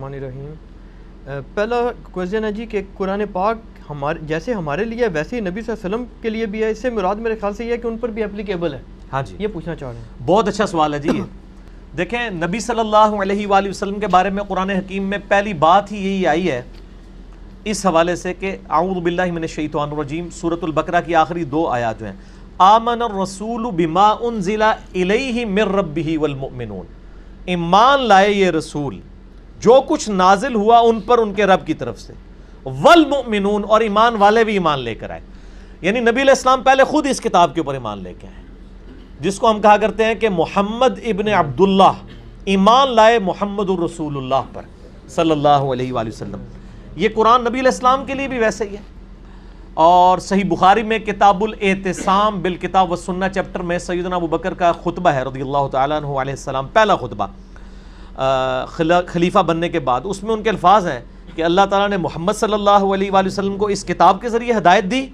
الرحمن الرحیم۔ پہلا کویشچن ہے جی کہ قرآن پاک جیسے ہمارے لیے ویسے ہی نبی صلی اللہ علیہ وسلم کے لیے بھی ہے، اس سے مراد میرے خیال سے یہ ہے کہ ان پر بھی اپلیکیبل ہے۔ ہاں جی، یہ پوچھنا چاہ رہے ہیں۔ بہت اچھا سوال ہے جی یہ۔ دیکھیں نبی صلی اللہ علیہ وآلہ وسلم کے بارے میں قرآن حکیم میں پہلی بات ہی یہی آئی ہے اس حوالے سے کہ اعوذ باللہ من الشیطان الرجیم، سورۃ البقرہ کی آخری 2 آیات جو ہیں، آمن الرسول بما انزل الیہ من ربہ والمؤمنون، ایمان لائے یہ رسول جو کچھ نازل ہوا ان پر ان کے رب کی طرف سے، والمؤمنون، اور ایمان والے بھی ایمان لے کر آئے۔ یعنی نبی علیہ السلام پہلے خود اس کتاب کے اوپر ایمان لے کے آئے، جس کو ہم کہا کرتے ہیں کہ محمد ابن عبداللہ ایمان لائے محمد الرسول اللہ پر صلی اللہ علیہ وآلہ وسلم۔ یہ قرآن نبی علیہ السلام کے لیے بھی ویسے ہی ہے، اور صحیح بخاری میں کتاب الاعتصام بالکتاب والسنہ چیپٹر میں سیدنا ابوبکر کا خطبہ ہے رضی اللہ تعالیٰ عنہ علیہ السلام، پہلا خطبہ خلیفہ بننے کے بعد، اس میں ان کے الفاظ ہیں کہ اللہ تعالیٰ نے محمد صلی اللہ علیہ وآلہ وسلم کو اس کتاب کے ذریعے ہدایت دی،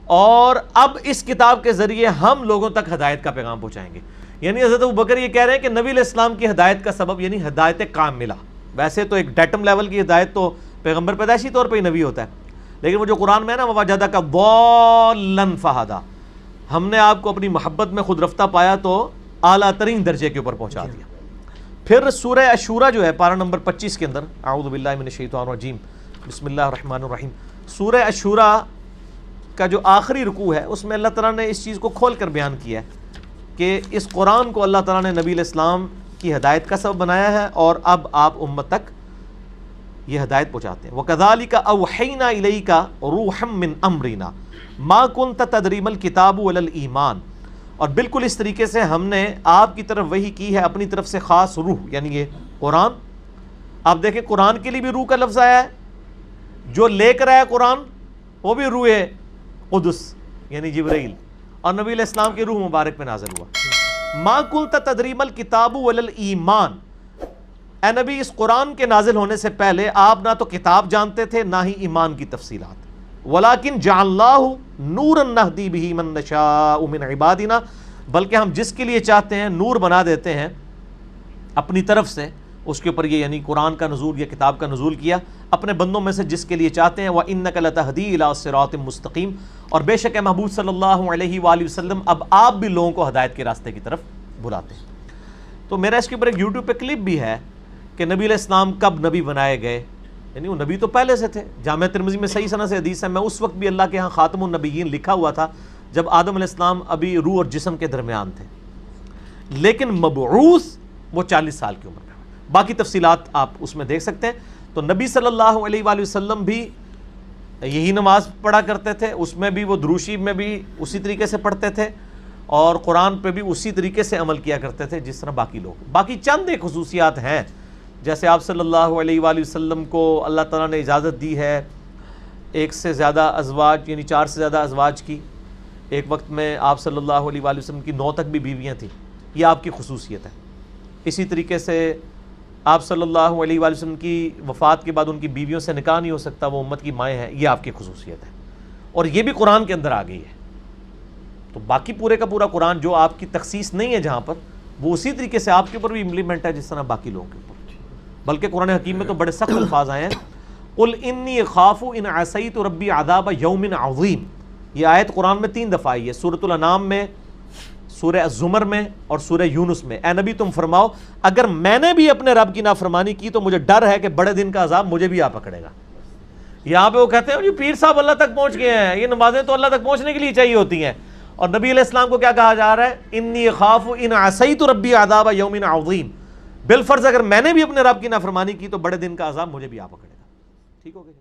اور اب اس کتاب کے ذریعے ہم لوگوں تک ہدایت کا پیغام پہنچائیں گے۔ یعنی حضرت ابوبکر یہ کہہ رہے ہیں کہ نبی علیہ السلام کی ہدایت کا سبب یعنی ہدایت کاملہ، ویسے تو ایک ڈیٹم لیول کی ہدایت تو پیغمبر پیدائشی طور پہ ہی نبی ہوتا ہے، لیکن وہ جو قرآن میں ہے نا وَوَجَدَكَ ضَالًّا فَہَدَىٰ، ہم نے آپ کو اپنی محبت میں خود رفتہ پایا تو اعلیٰ ترین درجے کے اوپر پہنچا دیا۔ پھر سورہ عشورہ جو ہے پارہ نمبر 25 کے اندر، اعوذ باللہ من الشیطان الرجیم بسم اللہ الرحمن الرحیم، سورہ عشورہ کا جو آخری رکوع ہے اس میں اللہ تعالیٰ نے اس چیز کو کھول کر بیان کیا ہے کہ اس قرآن کو اللہ تعالیٰ نے نبی علیہ السلام کی ہدایت کا سبب بنایا ہے، اور اب آپ امت تک یہ ہدایت پہنچاتے ہیں۔ وَكَذَلِكَ أَوْحَيْنَا إِلَيْكَ رُوحًا مِّنْ أَمْرِنَا مَا كُنْتَ تَدْرِي مَا الْكِتَابُ وَلَا الْإِيمَانُ، اور بالکل اس طریقے سے ہم نے آپ کی طرف وحی کی ہے اپنی طرف سے خاص روح، یعنی یہ قرآن۔ آپ دیکھیں قرآن کے لیے بھی روح کا لفظ آیا ہے، جو لے کر آیا قرآن وہ بھی روح قدس یعنی جبرائیل، اور نبی علیہ السلام کی روح مبارک پہ نازل ہوا۔ ما کنت تدری ما الکتاب ولا الایمان، اے نبی اس قرآن کے نازل ہونے سے پہلے آپ نہ تو کتاب جانتے تھے نہ ہی ایمان کی تفصیلات، ولیکن جعلناہ نورا نہدی بہ من نشاء من عبادنا، بلکہ ہم جس کے لیے چاہتے ہیں نور بنا دیتے ہیں اپنی طرف سے، اس کے اوپر یہ یعنی قرآن کا نزول یا کتاب کا نزول کیا اپنے بندوں میں سے جس کے لیے چاہتے ہیں۔ وَإِنَّكَ لَتَهْدِي إِلَىٰ صِرَاطٍ مُسْتَقِيمٍ، اور بے شک ہے محبوب صلی اللہ علیہ وآلہ وسلم اب آپ بھی لوگوں کو ہدایت کے راستے کی طرف بلاتے ہیں۔ تو میرا اس کے اوپر ایک یوٹیوب پہ کلپ بھی ہے کہ نبی علیہ السلام کب نبی بنائے گئے، یعنی وہ نبی تو پہلے سے تھے۔ جامعہ ترمذی میں صحیح سند سے حدیث ہے، میں اس وقت بھی اللہ کے ہاں خاتم النبیین لکھا ہوا تھا جب آدم علیہ السلام ابھی روح اور جسم کے درمیان تھے، لیکن مبعوث وہ 40 سال کی عمر میں۔ باقی تفصیلات آپ اس میں دیکھ سکتے ہیں۔ تو نبی صلی اللہ علیہ وآلہ وسلم بھی یہی نماز پڑھا کرتے تھے، اس میں بھی وہ دروشی میں بھی اسی طریقے سے پڑھتے تھے، اور قرآن پہ بھی اسی طریقے سے عمل کیا کرتے تھے جس طرح باقی لوگ۔ باقی چند ایک خصوصیات ہیں، جیسے آپ صلی اللہ علیہ وآلہ وسلم کو اللہ تعالیٰ نے اجازت دی ہے 1 سے زیادہ ازواج یعنی 4 سے زیادہ ازواج کی، ایک وقت میں آپ صلی اللہ علیہ وآلہ وسلم کی 9 تک بھی بیویاں تھیں، یہ آپ کی خصوصیت ہے۔ اسی طریقے سے آپ صلی اللہ علیہ وآلہ وسلم کی وفات کے بعد ان کی بیویوں سے نکاح نہیں ہو سکتا، وہ امت کی مائیں ہیں، یہ آپ کی خصوصیت ہے، اور یہ بھی قرآن کے اندر آ گئی ہے۔ تو باقی پورے کا پورا قرآن جو آپ کی تخصیص نہیں ہے جہاں پر، وہ اسی طریقے سے آپ کے اوپر بھی امپلیمنٹ ہے جس طرح باقی لوگوں کے اوپر۔ بلکہ قرآن حکیم میں تو بڑے سخت الفاظ آئے ہیں، قل انی اخاف ان عصیت ربی عذاب یوم عظیم، یہ آیت قرآن میں 3 دفعہ آئی ہے، سورۃ الانعام میں، سورہ الزمر میں، اور سورہ یونس میں۔ اے نبی تم فرماؤ اگر میں نے بھی اپنے رب کی نافرمانی کی تو مجھے ڈر ہے کہ بڑے دن کا عذاب مجھے بھی آ پکڑے گا۔ یہاں پہ وہ کہتے ہیں جی پیر صاحب اللہ تک پہنچ گئے ہیں، یہ نمازیں تو اللہ تک پہنچنے کے لیے چاہیے ہوتی ہیں، اور نبی علیہ السلام کو کیا کہا جا رہا ہے، انی اخاف ان عصیت ربی عذاب یوم عظیم، بالفرض اگر میں نے بھی اپنے رب کی نافرمانی کی تو بڑے دن کا عذاب مجھے بھی آ پکڑے گا۔ ٹھیک ہو گیا؟